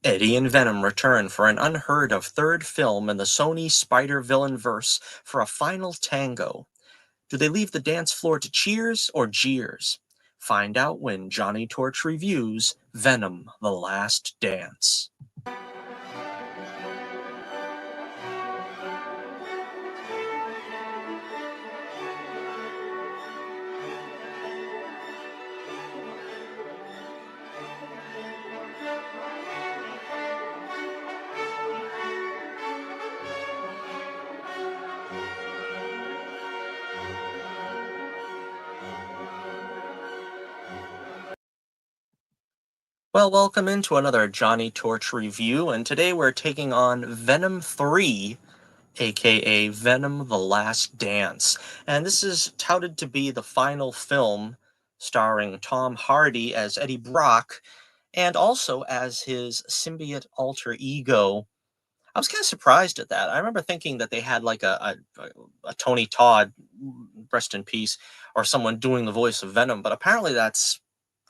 Eddie and Venom return for an unheard of third film in the Sony Spider-villain-verse for a final tango. Do they leave the dance floor to cheers or jeers? Find out when Johnnie Torch reviews Venom: The Last Dance. Well, welcome into another Johnnie Torch review, and today we're taking on Venom 3, aka Venom: The Last Dance. And this is touted to be the final film starring Tom Hardy as Eddie Brock and also as his symbiote alter ego. I was kind of surprised at that. I remember thinking that they had like a Tony Todd, rest in peace, or someone doing the voice of Venom, but apparently that's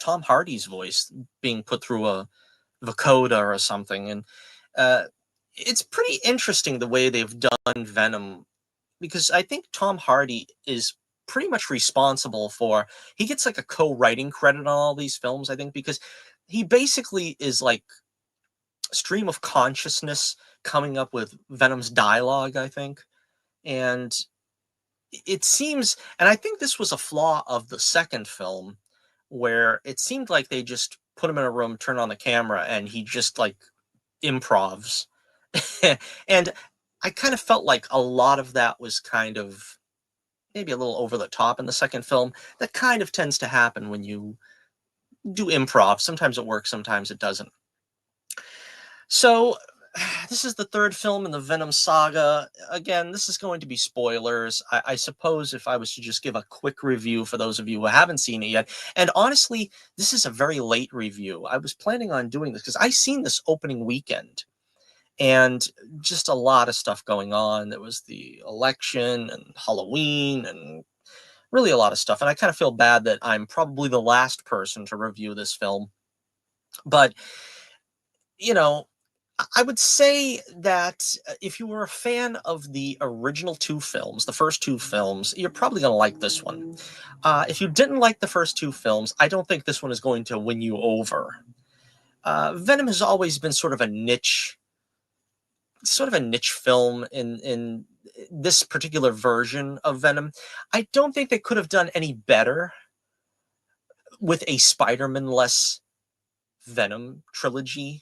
Tom Hardy's voice being put through a vocoder or something. And uh, it's pretty interesting the way they've done Venom, because I think Tom Hardy is pretty much responsible for, he gets like a co-writing credit on all these films, I think, because he basically is like stream of consciousness coming up with Venom's dialogue, I think. And it seems, and I think this was a flaw of the second film, where it seemed like they just put him in a room, turn on the camera, and he just like improvs. And I kind of felt like a lot of that was kind of maybe a little over the top in the second film. That kind of tends to happen when you do improv. Sometimes it works, sometimes it doesn't. So, this is the third film in the Venom saga. Again, this is going to be spoilers. I suppose if I was to just give a quick review for those of you who haven't seen it yet, and honestly, this is a very late review. I was planning on doing this because I seen this opening weekend, and just a lot of stuff going on. There was the election and Halloween and really a lot of stuff. And I kind of feel bad that I'm probably the last person to review this film. But, you know, I would say that if you were a fan of the original two films, the first two films, you're probably going to like this one. If you didn't like the first two films, I don't think this one is going to win you over. Venom has always been sort of a niche film in this particular version of Venom. I don't think they could have done any better with a Spider-Man-less Venom trilogy.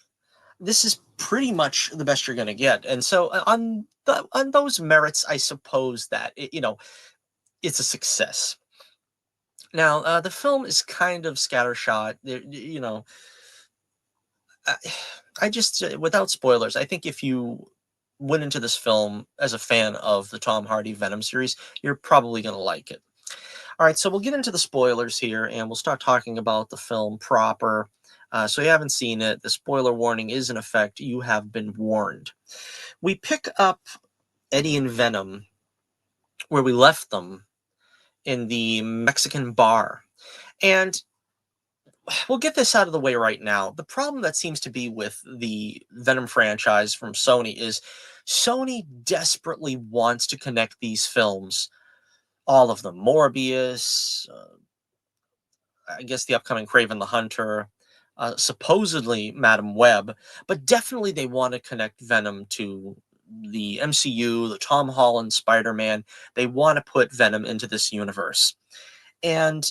This is pretty much the best you're going to get. And so on those merits, I suppose that it's a success. Now, the film is kind of scattershot. I, I just without spoilers, I think if you went into this film as a fan of the Tom Hardy Venom series, you're probably going to like it. All right, so we'll get into the spoilers here, and we'll start talking about the film proper. So you haven't seen it. The spoiler warning is in effect. You have been warned. We pick up Eddie and Venom where we left them in the Mexican bar. And we'll get this out of the way right now. The problem that seems to be with the Venom franchise from Sony is Sony desperately wants to connect these films, all of them. Morbius, I guess the upcoming Craven the Hunter, supposedly Madam Web, but definitely they want to connect Venom to the MCU, the Tom Holland Spider-Man. They want to put Venom into this universe. And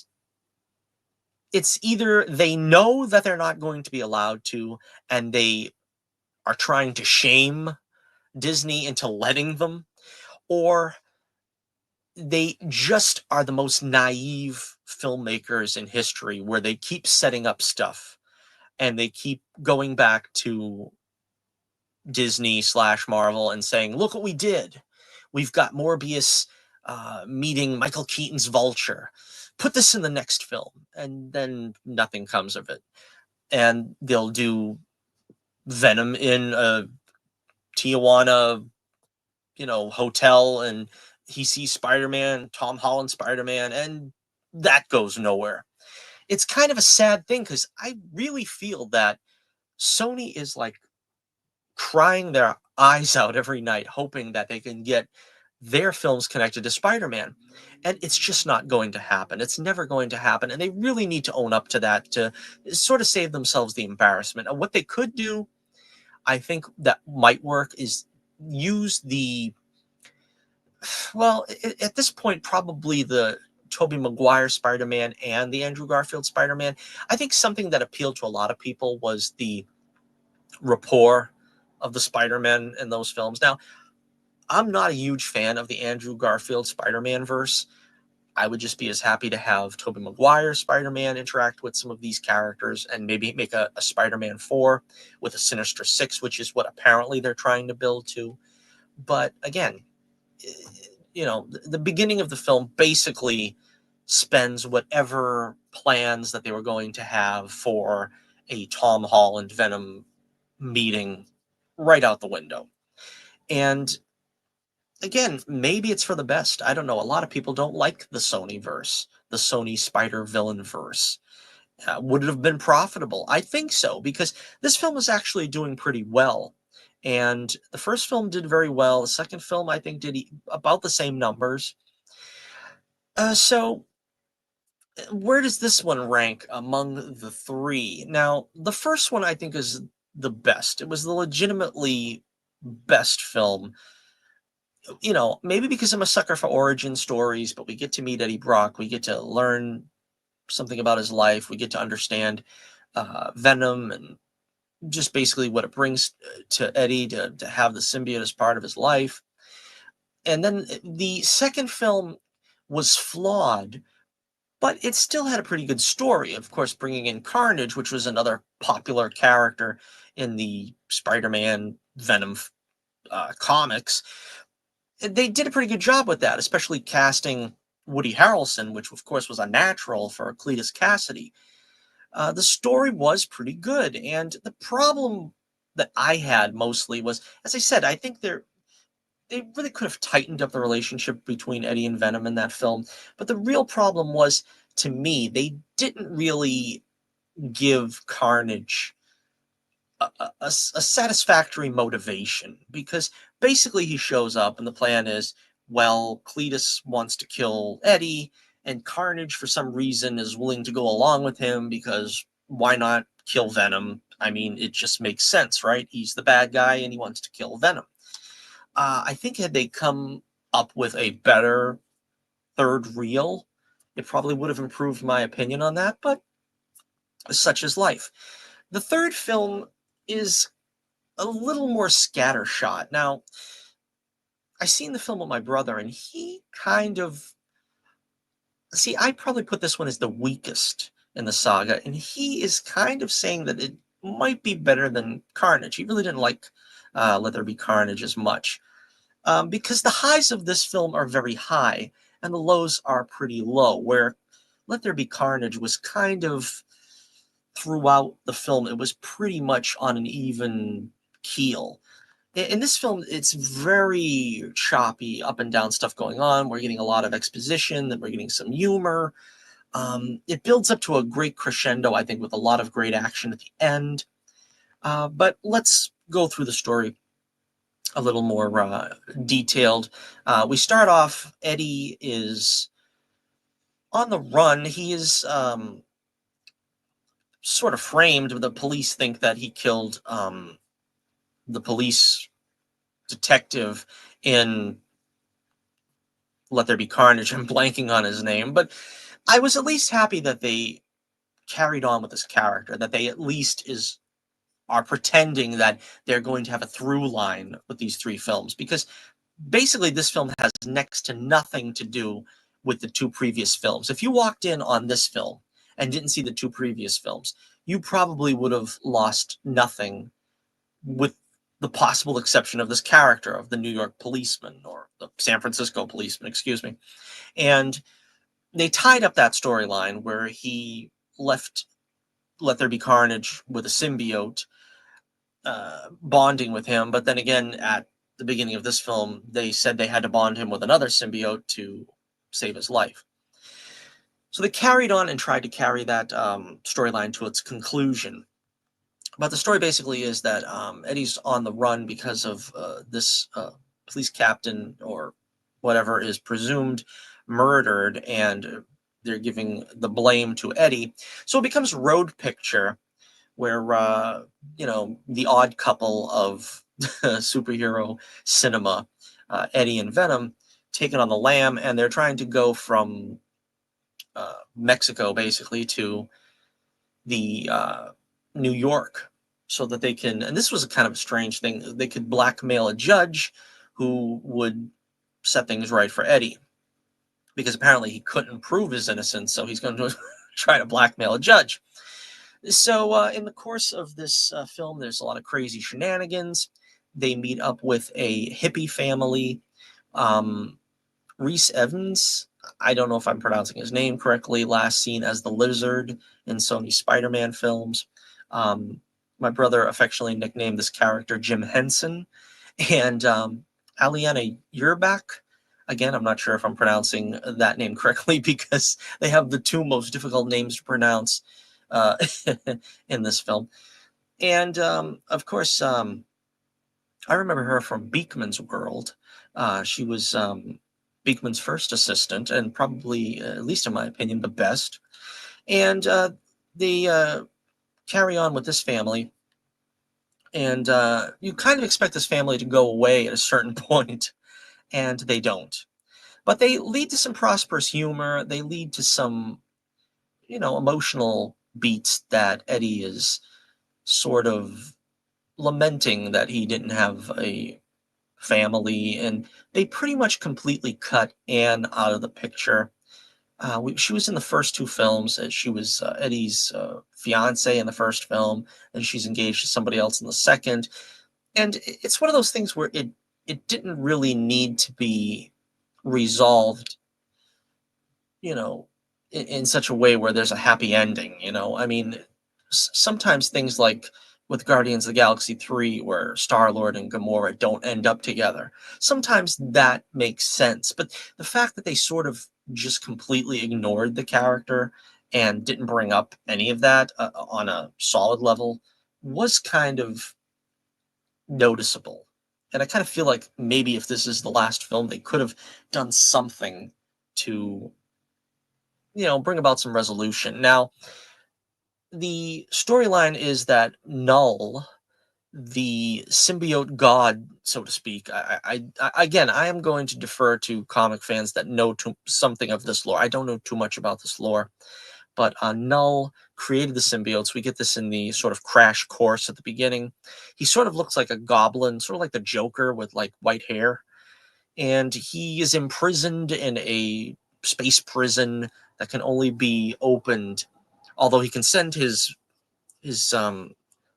it's either they know that they're not going to be allowed to, and they are trying to shame Disney into letting them, or they just are the most naive filmmakers in history where they keep setting up stuff and they keep going back to Disney slash Marvel and saying, look what we did. We've got Morbius meeting Michael Keaton's Vulture. Put this in the next film. And then nothing comes of it. And they'll do Venom in a Tijuana, hotel, and he sees Spider-Man, Tom Holland Spider-Man, and that goes nowhere. It's kind of a sad thing because I really feel that Sony is like crying their eyes out every night, hoping that they can get their films connected to Spider-Man. And it's just not going to happen. It's never going to happen. And they really need to own up to that to sort of save themselves the embarrassment. And what they could do, I think that might work, is use the, well, at this point, probably the Tobey Maguire Spider-Man and the Andrew Garfield Spider-Man. I think something that appealed to a lot of people was the rapport of the Spider-Man in those films. Now, I'm not a huge fan of the Andrew Garfield Spider-Man-verse. I would just be as happy to have Tobey Maguire Spider-Man interact with some of these characters and maybe make a Spider-Man 4 with a Sinister Six, which is what apparently they're trying to build to. But again, the beginning of the film basically spends whatever plans that they were going to have for a Tom Holland Venom meeting right out the window. And again, maybe it's for the best. I don't know. A lot of people don't like the Sony verse, the Sony Spider-villain-verse. Would it have been profitable? I think so, because this film is actually doing pretty well. And the first film did very well. The second film, I think, did about the same numbers. So where does this one rank among the three? Now, the first one I think is the best. It was the legitimately best film. Maybe because I'm a sucker for origin stories, but we get to meet Eddie Brock. We get to learn something about his life. We get to understand Venom and just basically what it brings to Eddie to have the symbiote as part of his life. And then the second film was flawed, but it still had a pretty good story. Of course, bringing in Carnage, which was another popular character in the Spider-Man Venom comics. They did a pretty good job with that, especially casting Woody Harrelson, which of course was a natural for Cletus Cassidy. The story was pretty good, and the problem that I had mostly was, as I said, I think they really could have tightened up the relationship between Eddie and Venom in that film. But the real problem was, to me, they didn't really give Carnage a satisfactory motivation, because basically he shows up and the plan is, well, Cletus wants to kill Eddie, and Carnage for some reason is willing to go along with him, because why not kill Venom? I mean, it just makes sense, right? He's the bad guy and he wants to kill Venom. I think had they come up with a better third reel, it probably would have improved my opinion on that, but such is life. The third film is a little more scattershot. Now, I seen the film with my brother, and he kind of, see, I probably put this one as the weakest in the saga, and he is kind of saying that it might be better than Carnage. He really didn't like Let There Be Carnage as much, because the highs of this film are very high, and the lows are pretty low, where Let There Be Carnage was kind of, throughout the film, it was pretty much on an even keel. In this film, it's very choppy, up and down stuff going on. We're getting a lot of exposition, then we're getting some humor. It builds up to a great crescendo, I think, with a lot of great action at the end. But let's go through the story a little more detailed. We start off, Eddie is on the run. He is sort of framed. The police think that he killed the police detective in Let There Be Carnage. I'm blanking on his name, but I was at least happy that they carried on with this character, that they at least are pretending that they're going to have a through line with these three films, because basically this film has next to nothing to do with the two previous films. If you walked in on this film and didn't see the two previous films, you probably would have lost nothing, with the possible exception of this character of the New York policeman, or the San Francisco policeman, excuse me. And they tied up that storyline where he left Let There Be Carnage with a symbiote, bonding with him. But then again, at the beginning of this film, they said they had to bond him with another symbiote to save his life. So they carried on and tried to carry that storyline to its conclusion. But the story basically is that Eddie's on the run because of this police captain or whatever is presumed murdered, and they're giving the blame to Eddie. So it becomes road picture where the odd couple of superhero cinema, Eddie and Venom, taking on the Lamb, and they're trying to go from Mexico basically to the New York so that they can. And this was a kind of strange thing. They could blackmail a judge who would set things right for Eddie because apparently he couldn't prove his innocence, so he's going to try to blackmail a judge. So, in the course of this film, there's a lot of crazy shenanigans. They meet up with a hippie family. Um, Reese Evans, I don't know if I'm pronouncing his name correctly, last seen as the Lizard in Sony Spider-Man films. Um, my brother affectionately nicknamed this character Jim Henson. And Aliana Yerbach, again, I'm not sure if I'm pronouncing that name correctly because they have the two most difficult names to pronounce uh, in this film. And of course, I remember her from Beekman's World. She was Beekman's first assistant, and probably, at least in my opinion, the best. And they carry on with this family, and you kind of expect this family to go away at a certain point, and they don't. But they lead to some prosperous humor. They lead to some, emotional beats that Eddie is sort of lamenting that he didn't have a family, and they pretty much completely cut Anne out of the picture. She was in the first two films. She was Eddie's fiance in the first film, and she's engaged to somebody else in the second. And it's one of those things where it didn't really need to be resolved, you know, in such a way where there's a happy ending. I mean, sometimes things like with Guardians of the Galaxy 3, where Star Lord and Gamora don't end up together, sometimes that makes sense. But the fact that they sort of just completely ignored the character and didn't bring up any of that on a solid level was kind of noticeable. And I kind of feel like maybe if this is the last film, they could have done something to, bring about some resolution. Now, the storyline is that Null, the symbiote god, so to speak. Again, I am going to defer to comic fans that know something of this lore. I don't know too much about this lore, but Null created the symbiotes. We get this in the sort of crash course at the beginning. He sort of looks like a goblin, sort of like the Joker with like white hair, and he is imprisoned in a space prison that can only be opened, although he can send his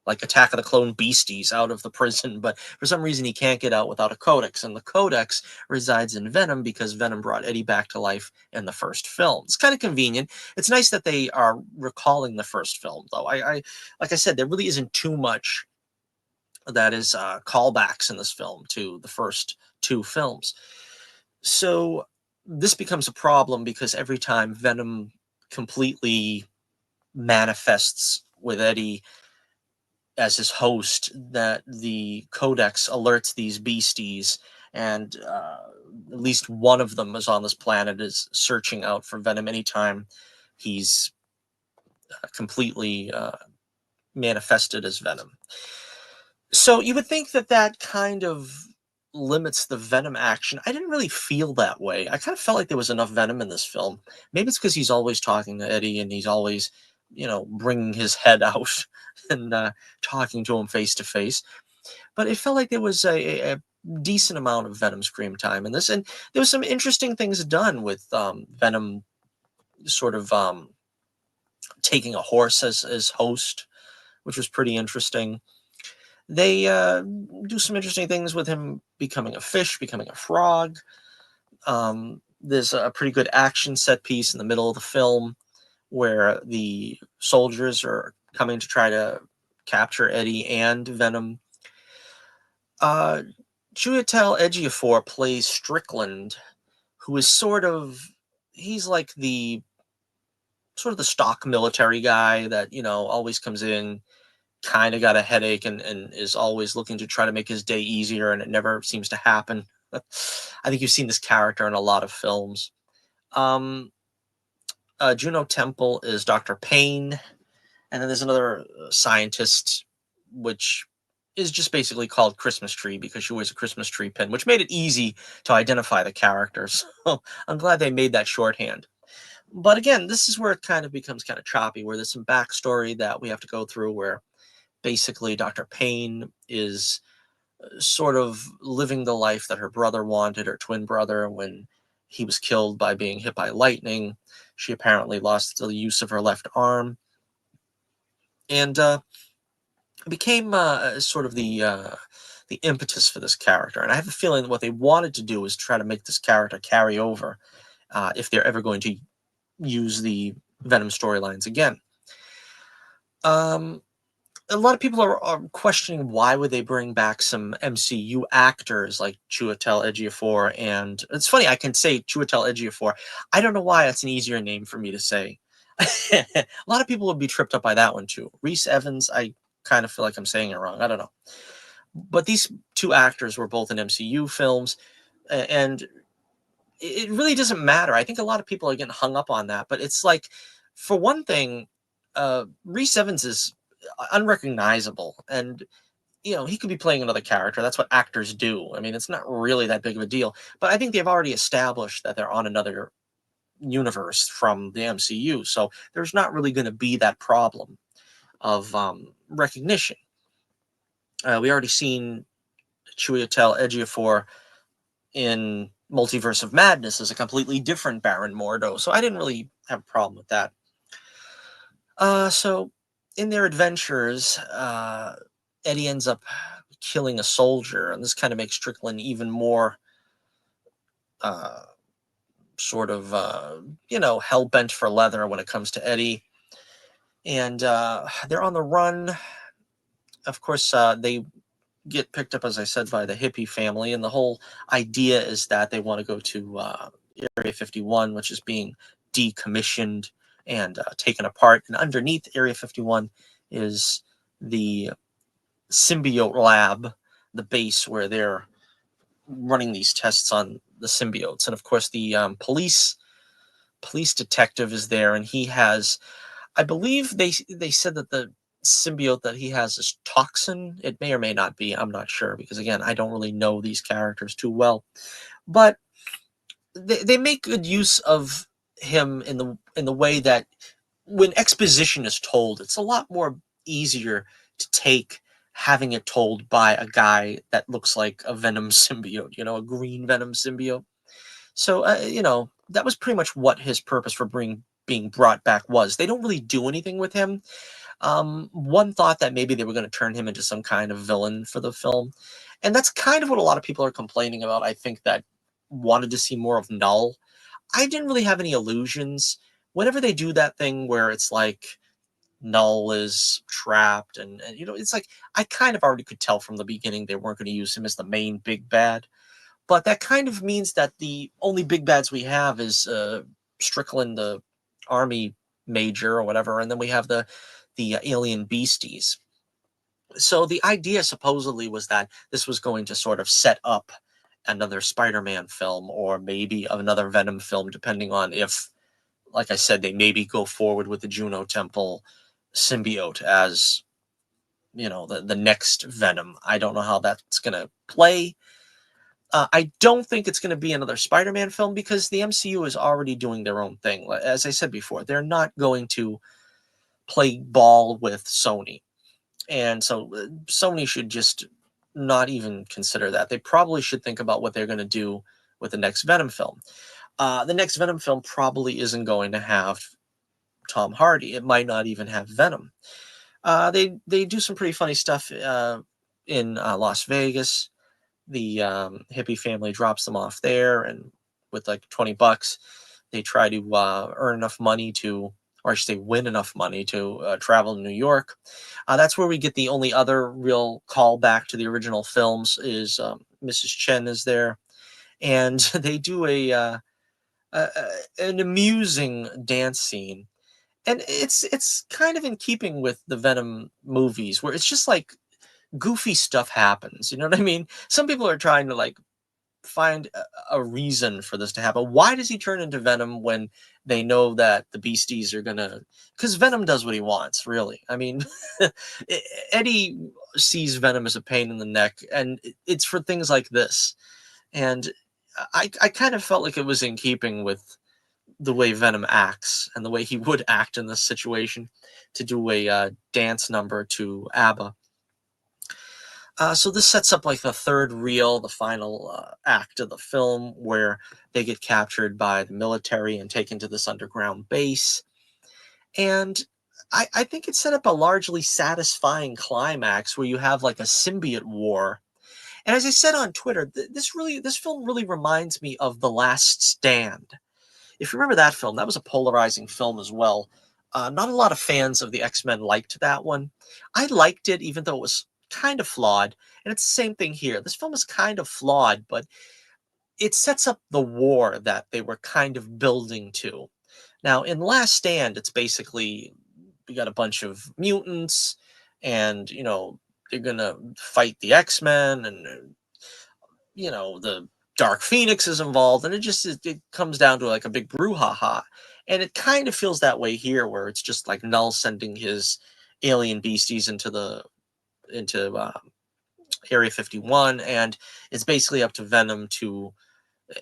like Attack of the Clone beasties out of the prison, but for some reason he can't get out without a codex, and the codex resides in Venom because Venom brought Eddie back to life in the first film. It's kind of convenient. It's nice that they are recalling the first film, though. I like I said, there really isn't too much that is callbacks in this film to the first two films. So this becomes a problem because every time Venom completely manifests with Eddie as his host, that the codex alerts these beasties, and at least one of them is on this planet, is searching out for Venom anytime he's completely manifested as Venom. So you would think that that kind of limits the Venom action. I didn't really feel that way. I kind of felt like there was enough Venom in this film. Maybe it's because he's always talking to Eddie and he's always, bringing his head out and talking to him face to face. But it felt like there was a decent amount of Venom screen time in this, and there was some interesting things done with Venom, sort of taking a horse as host, which was pretty interesting. They do some interesting things with him becoming a fish, becoming a frog. There's a pretty good action set piece in the middle of the film where the soldiers are coming to try to capture Eddie and Venom. Chiwetel Ejiofor plays Strickland, who is he's like the sort of the stock military guy that, always comes in, kind of got a headache and is always looking to try to make his day easier, and it never seems to happen. I think you've seen this character in a lot of films. Um, Juno Temple is Dr. Payne, and then there's another scientist, which is just basically called Christmas Tree because she wears a Christmas tree pin, which made it easy to identify the characters. So I'm glad they made that shorthand. But again, this is where it kind of becomes kind of choppy, where there's some backstory that we have to go through, where basically Dr. Payne is sort of living the life that her brother wanted, her twin brother, when he was killed by being hit by lightning. She apparently lost the use of her left arm, and became sort of the impetus for this character. And I have a feeling that what they wanted to do is try to make this character carry over if they're ever going to use the Venom storylines again. A lot of people are questioning why would they bring back some MCU actors like Chiwetel Ejiofor, and it's funny, I can say Chiwetel Ejiofor. I don't know why that's an easier name for me to say. A lot of people would be tripped up by that one too. Reese Evans, I kind of feel like I'm saying it wrong. I don't know. But these two actors were both in MCU films, and it really doesn't matter. I think a lot of people are getting hung up on that, but it's like, for one thing, Reese Evans is unrecognizable, and he could be playing another character. That's what actors do. I mean, it's not really that big of a deal. But I think they've already established that they're on another universe from the MCU, so there's not really going to be that problem of recognition. We already seen Chiwetel Ejiofor in Multiverse of Madness as a completely different Baron Mordo, so I didn't really have a problem with that. So in their adventures, Eddie ends up killing a soldier, and this kind of makes Strickland even more sort of hell-bent for leather when it comes to Eddie. And they're on the run. Of course, they get picked up, as I said, by the hippie family, and the whole idea is that they want to go to Area 51, which is being decommissioned and taken apart. And underneath Area 51 is the symbiote lab, the base where they're running these tests on the symbiotes. And of course, the police detective is there, and he has, I believe they said that the symbiote that he has is toxin. It may or may not be. I'm not sure, because again, I don't really know these characters too well. But they make good use of him in the way that when exposition is told, it's a lot more easier to take having it told by a guy that looks like a Venom symbiote, a green Venom symbiote. So, that was pretty much what his purpose for being brought back was. They don't really do anything with him. One thought that maybe they were going to turn him into some kind of villain for the film. And that's kind of what a lot of people are complaining about. I think that wanted to see more of Null. I didn't really have any illusions. Whenever they do that thing where it's like Null is trapped, and it's like, I kind of already could tell from the beginning they weren't going to use him as the main big bad. But that kind of means that the only big bads we have is Strickland, the army major or whatever, and then we have the alien beasties. So the idea supposedly was that this was going to sort of set up another Spider-Man film, or maybe another Venom film, depending on if, like I said, they maybe go forward with the Juno Temple symbiote as, the next Venom. I don't know how that's going to play. I don't think it's going to be another Spider-Man film, because the MCU is already doing their own thing. As I said before, they're not going to play ball with Sony. And so Sony should just not even consider that. They probably should think about what they're going to do with the next Venom film. The next Venom film probably isn't going to have Tom Hardy. It might not even have Venom. They do some pretty funny stuff in Las Vegas. The hippie family drops them off there, and with like $20, they try to earn enough money to, or I should say, win enough money to travel to New York. That's where we get the only other real callback to the original films is Mrs. Chen is there, and they do an amusing dance scene. And it's kind of in keeping with the Venom movies where it's just like goofy stuff happens. You know what I mean? Some people are trying to like find a reason for this to happen. Why does he turn into Venom when they know that the Beasties are gonna? Because Venom does what he wants, really. I mean, Eddie sees Venom as a pain in the neck, and it's for things like this. And I kind of felt like it was in keeping with the way Venom acts and the way he would act in this situation to do a dance number to ABBA. So this sets up like the third reel, the final act of the film, where they get captured by the military and taken to this underground base. And I think it set up a largely satisfying climax where you have like a symbiote war. And as I said on Twitter, this film really reminds me of The Last Stand. If you remember that film, that was a polarizing film as well. Not a lot of fans of the X-Men liked that one. I liked it, even though it was kind of flawed. And it's the same thing here. This film is kind of flawed, but it sets up the war that they were kind of building to. Now, in Last Stand, it's basically we got a bunch of mutants, and they're gonna fight the X-Men, and the Dark Phoenix is involved, and it comes down to like a big brouhaha. And it kind of feels that way here, where it's just like Null sending his alien beasties into Area 51, and it's basically up to Venom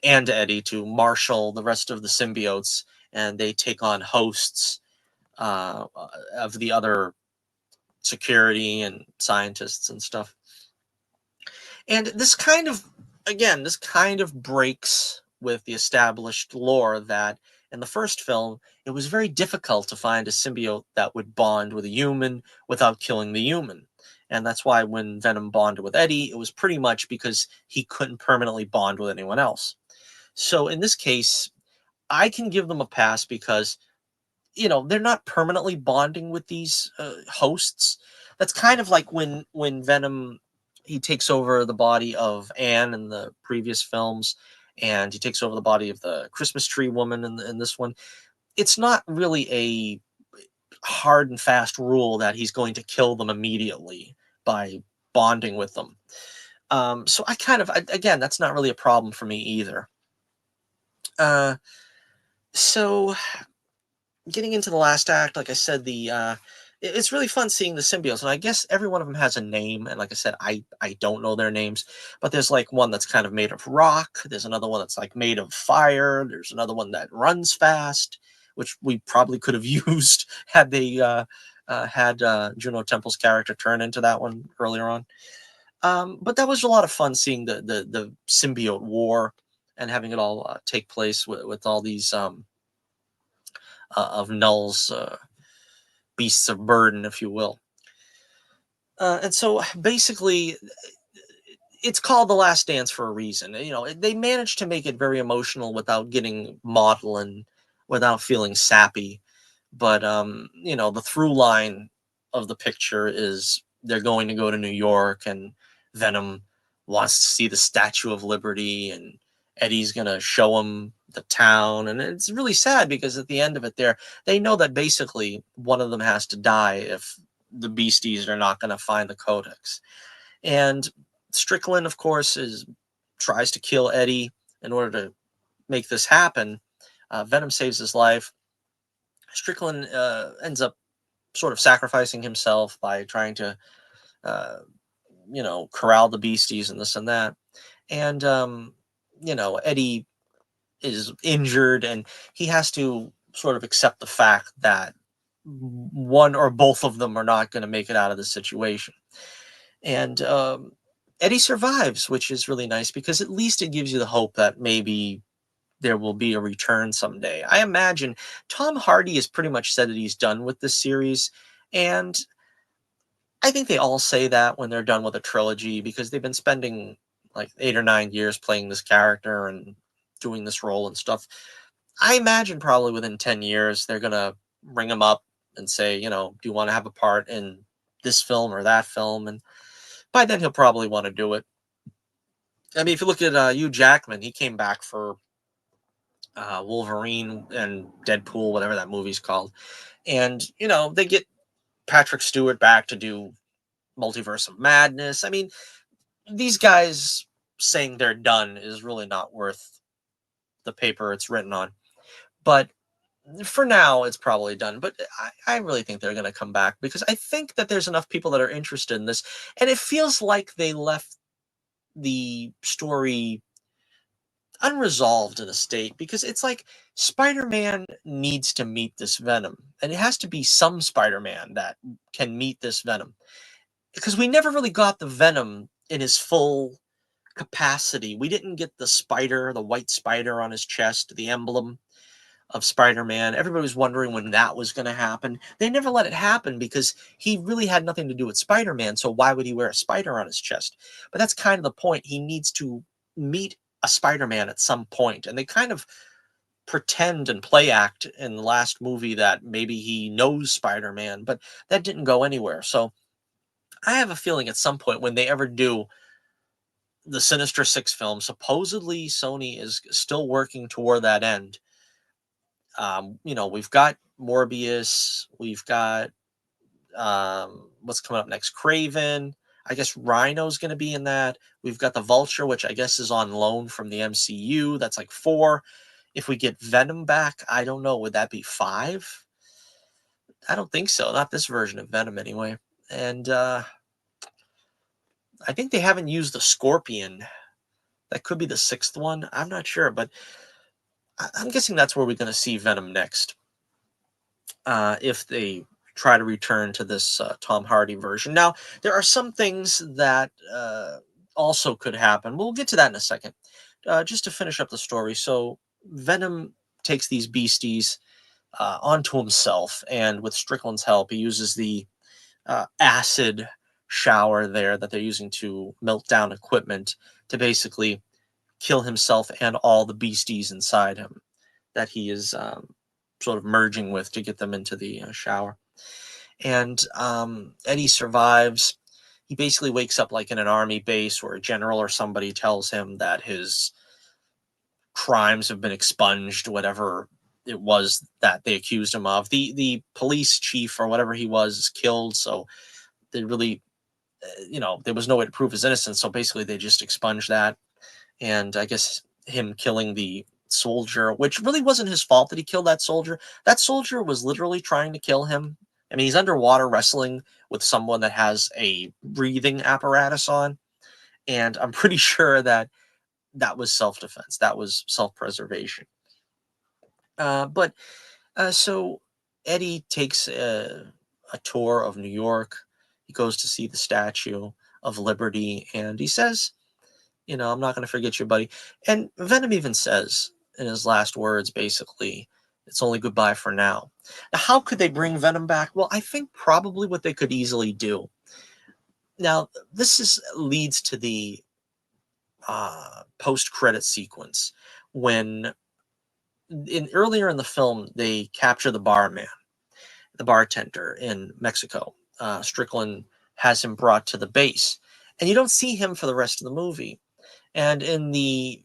and Eddie to marshal the rest of the symbiotes, and they take on hosts uh, of the other security and scientists and stuff. And this kind of breaks with the established lore that in the first film, it was very difficult to find a symbiote that would bond with a human without killing the human. And that's why when Venom bonded with Eddie, it was pretty much because he couldn't permanently bond with anyone else. So in this case, I can give them a pass because they're not permanently bonding with these hosts. That's kind of like when Venom he takes over the body of Anne in the previous films, and he takes over the body of the Christmas tree woman in this one. It's not really a hard and fast rule that he's going to kill them immediately by bonding with them. So again, that's not really a problem for me either. So getting into the last act, like I said, it's really fun seeing the symbiotes, and I guess every one of them has a name. And like I said, I don't know their names, but there's like one that's kind of made of rock. There's another one that's like made of fire. There's another one that runs fast, which we probably could have used had they had Juno Temple's character turn into that one earlier on. But that was a lot of fun seeing the symbiote war and having it all take place with all these of Null's beasts of burden, if you will. And so basically, it's called The Last Dance for a reason. They managed to make it very emotional without getting maudlin, without feeling sappy. But the through line of the picture is they're going to go to New York, and Venom wants to see the Statue of Liberty, and Eddie's gonna show him the town. And it's really sad because at the end of it they know that basically one of them has to die if the beasties are not going to find the codex. And Strickland, of course, tries to kill Eddie in order to make this happen. Venom saves his life. Strickland ends up sort of sacrificing himself by trying to corral the beasties and this and that. And Eddie is injured, and he has to sort of accept the fact that one or both of them are not going to make it out of the situation. And Eddie survives, which is really nice because at least it gives you the hope that maybe there will be a return someday. I imagine Tom Hardy has pretty much said that he's done with this series, and I think they all say that when they're done with a trilogy because they've been spending like 8 or 9 years playing this character and doing this role and stuff. I imagine probably within 10 years, they're going to ring him up and say, do you want to have a part in this film or that film? And by then, he'll probably want to do it. I mean, if you look at Hugh Jackman, he came back for Wolverine and Deadpool, whatever that movie's called. And, you know, they get Patrick Stewart back to do Multiverse of Madness. I mean, these guys saying they're done is really not worth the paper it's written on. But for now, it's probably done. But I really think they're going to come back because I think that there's enough people that are interested in this. And it feels like they left the story unresolved in a state because it's like Spider-Man needs to meet this Venom, and it has to be some Spider-Man that can meet this Venom because we never really got the Venom in his full capacity. We didn't get the spider, the white spider on his chest, the emblem of Spider-Man. Everybody was wondering when that was going to happen. They never let it happen because he really had nothing to do with Spider-Man, so why would he wear a spider on his chest? But that's kind of the point. He needs to meet a Spider-Man at some point, and they kind of pretend and play act in the last movie that maybe he knows Spider-Man, but that didn't go anywhere. So I have a feeling at some point when they ever do the Sinister Six film, supposedly Sony is still working toward that end. You know, we've got Morbius, we've got what's coming up next, Craven. I guess Rhino's going to be in that. We've got the Vulture, which I guess is on loan from the MCU. That's like 4. If we get Venom back, I don't know. Would that be 5? I don't think so. Not this version of Venom, anyway. And I think they haven't used the Scorpion. That could be the 6th one. I'm not sure, but I'm guessing that's where we're going to see Venom next. If they try to return to this Tom Hardy version. Now, there are some things that also could happen. We'll get to that in a second. Just to finish up the story. So Venom takes these beasties onto himself, and with Strickland's help, he uses the acid shower there that they're using to melt down equipment to basically kill himself and all the beasties inside him that he is sort of merging with to get them into the shower. And Eddie survives. He basically wakes up like in an army base where a general or somebody tells him that his crimes have been expunged, whatever it was that they accused him of. The police chief or whatever he was is killed, so they really, you know, there was no way to prove his innocence. So basically, they just expunged that. And I guess him killing the soldier, which really wasn't his fault that he killed that soldier. That soldier was literally trying to kill him. I mean, he's underwater wrestling with someone that has a breathing apparatus on. And I'm pretty sure that that was self-defense. That was self-preservation. But so Eddie takes a tour of New York. He goes to see the Statue of Liberty, and he says, you know, I'm not going to forget you, buddy. And Venom even says in his last words, basically, it's only goodbye for now. Now, how could they bring Venom back? Well, I think probably what they could easily do. Now, leads to the post-credit sequence when earlier in the film they capture the barman, the bartender in Mexico. Strickland has him brought to the base, and you don't see him for the rest of the movie. And in the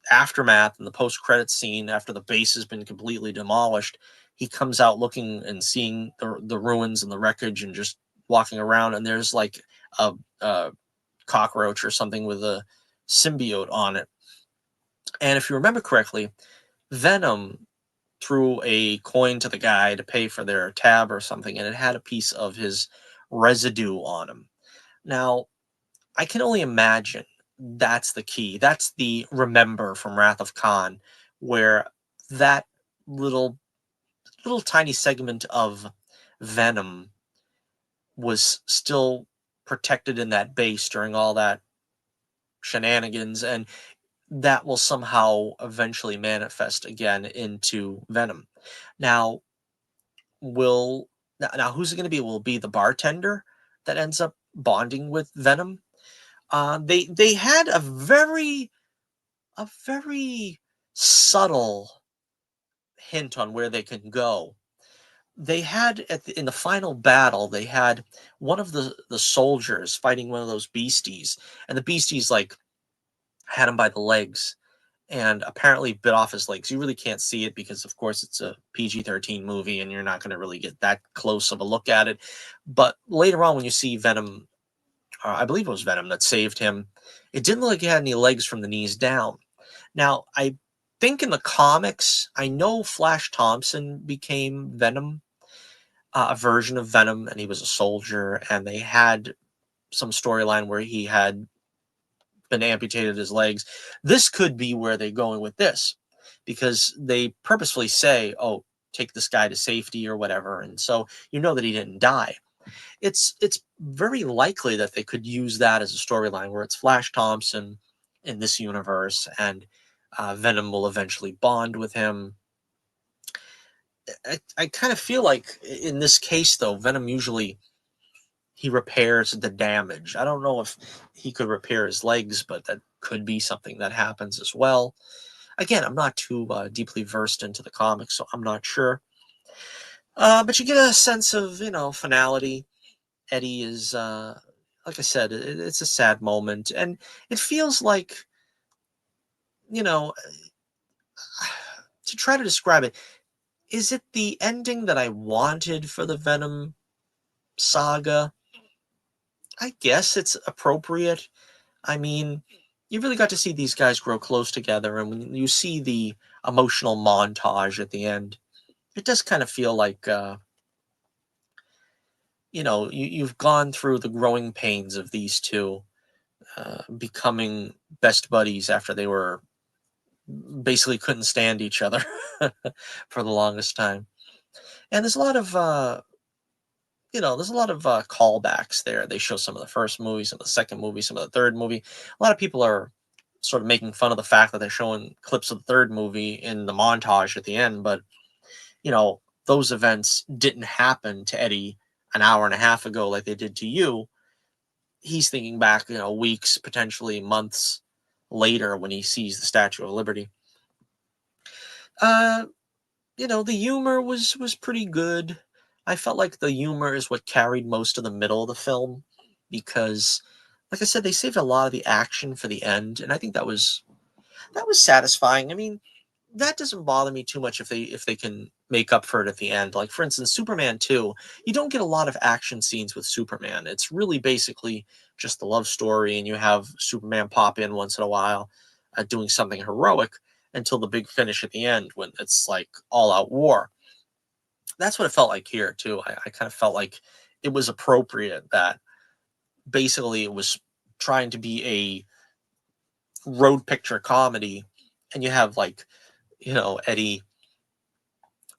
aftermath and the post-credit scene, after the base has been completely demolished, he comes out looking and seeing the ruins and the wreckage and just walking around, and there's like a cockroach or something with a symbiote on it. And if you remember correctly, Venom threw a coin to the guy to pay for their tab or something, and it had a piece of his residue on him. Now, I can only imagine that's the key. That's the remember from Wrath of Khan, where that little tiny segment of Venom was still protected in that base during all that shenanigans, and that will somehow eventually manifest again into Venom. Now, who's it going to be? Will it be the bartender that ends up bonding with Venom? They had a very subtle hint on where they can go. They had in the final battle, they had one of the soldiers fighting one of those beasties, and the beasties like had him by the legs, and apparently bit off his legs. You really can't see it because, of course, it's a PG-13 movie and you're not going to really get that close of a look at it. But later on, when you see Venom, I believe it was Venom that saved him, it didn't look like he had any legs from the knees down. Now, I think in the comics, I know Flash Thompson became Venom, a version of Venom, and he was a soldier, and they had some storyline where he had been amputated his legs. This could be where they're going with this, because they purposefully say, "Oh, take this guy to safety" or whatever, and so you know that he didn't die. It's very likely that they could use that as a storyline where it's Flash Thompson in this universe, and Venom will eventually bond with him. I kind of feel like in this case, though, Venom usually he repairs the damage. I don't know if he could repair his legs, but that could be something that happens as well. Again, I'm not too deeply versed into the comics, so I'm not sure. But you get a sense of, finality. Eddie is, like I said, it's a sad moment, and it feels like, you know, to try to describe it, is it the ending that I wanted for the Venom saga? I guess it's appropriate. I mean, you really got to see these guys grow close together, and when you see the emotional montage at the end, it does kind of feel like, you've gone through the growing pains of these two becoming best buddies after they were basically couldn't stand each other for the longest time. And there's a lot of callbacks there. They show some of the first movie, some of the second movie, some of the third movie. A lot of people are sort of making fun of the fact that they're showing clips of the third movie in the montage at the end, but those events didn't happen to Eddie an hour and a half ago like they did to you. He's thinking back, weeks, potentially months later when he sees the Statue of Liberty. Uh, the humor was pretty good. I felt like the humor is what carried most of the middle of the film because, like I said, they saved a lot of the action for the end, and I think that was satisfying. I mean, that doesn't bother me too much if they can make up for it at the end. Like for instance, Superman 2, you don't get a lot of action scenes with Superman. It's really basically just the love story, and you have Superman pop in once in a while, doing something heroic until the big finish at the end when it's like all out war. That's what it felt like here too. I kind of felt like it was appropriate that basically it was trying to be a road picture comedy, and you have like Eddie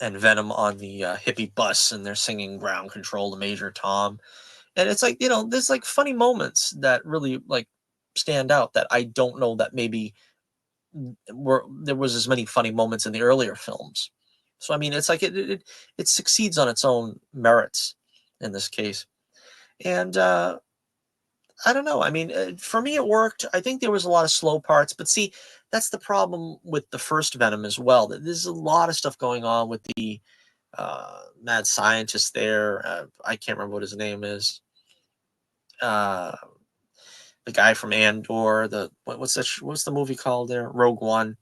and Venom on the hippie bus, and they're singing "Ground Control" to Major Tom, and it's like there's like funny moments that really like stand out that I don't know that maybe there was as many funny moments in the earlier films. So I mean, it's like it succeeds on its own merits in this case, and I don't know. I mean, for me, it worked. I think there was a lot of slow parts, but see, that's the problem with the first Venom as well. That there's a lot of stuff going on with the mad scientist there. I can't remember what his name is. Uh, the guy from Andor. What's the movie called there? Rogue One.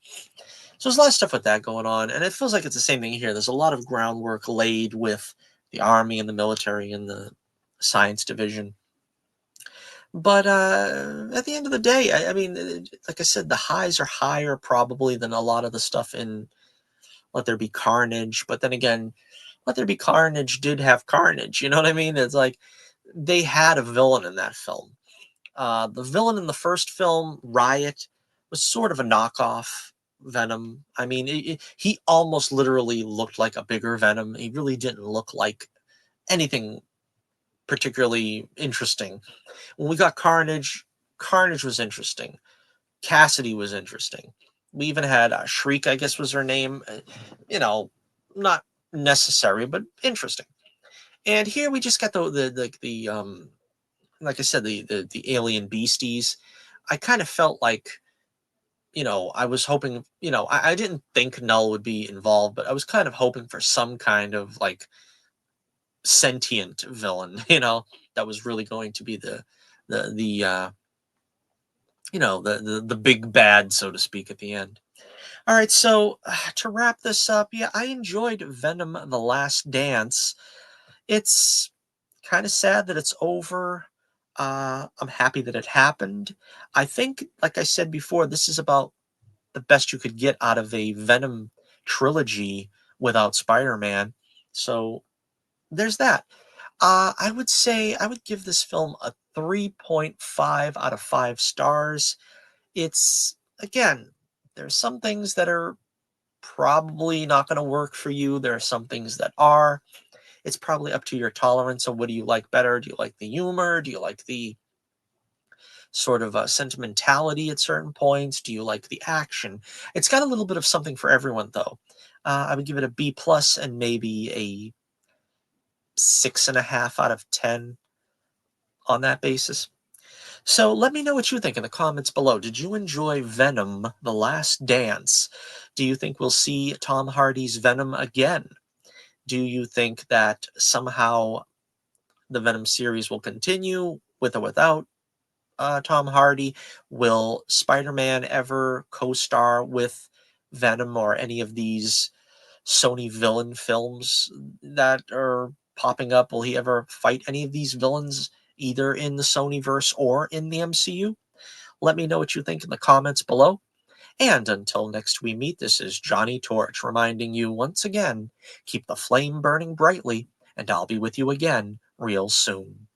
So there's a lot of stuff with that going on, and it feels like it's the same thing here. There's a lot of groundwork laid with the army and the military and the science division. But at the end of the day, I mean, like I said, the highs are higher probably than a lot of the stuff in Let There Be Carnage. But then again, Let There Be Carnage did have Carnage. You know what I mean? It's like they had a villain in that film. The villain in the first film, Riot, was sort of a knockoff Venom. I mean, he almost literally looked like a bigger Venom. He really didn't look like anything particularly interesting. When we got Carnage, Carnage was interesting. Cassidy was interesting. We even had Shriek, I guess was her name. Not necessary, but interesting. And here we just got the like I said, the alien beasties. I kind of felt like, I was hoping, I didn't think Null would be involved, but I was kind of hoping for some kind of like sentient villain, that was really going to be the big bad, so to speak, at the end. All right, so to wrap this up, yeah, I enjoyed Venom: The Last Dance. It's kind of sad that it's over. I'm happy that it happened. I think, like I said before, this is about the best you could get out of a Venom trilogy without Spider-Man. So there's that. I would say I would give this film a 3.5 out of 5 stars. It's, again, there's some things that are probably not going to work for you. There are some things that are. It's probably up to your tolerance. So, what do you like better? Do you like the humor? Do you like the sort of sentimentality at certain points? Do you like the action? It's got a little bit of something for everyone, though. I would give it a B plus and maybe a 6.5 out of 10 on that basis. So let me know what you think in the comments below. Did you enjoy Venom: The Last Dance? Do you think we'll see Tom Hardy's Venom again? Do you think that somehow the Venom series will continue with or without Tom Hardy? Will Spider-Man ever co-star with Venom or any of these Sony villain films that are popping up? Will he ever fight any of these villains, either in the Sony verse or in the MCU? Let me know what you think in the comments below. And until next we meet, this is Johnnie Torch reminding you once again, keep the flame burning brightly, and I'll be with you again real soon.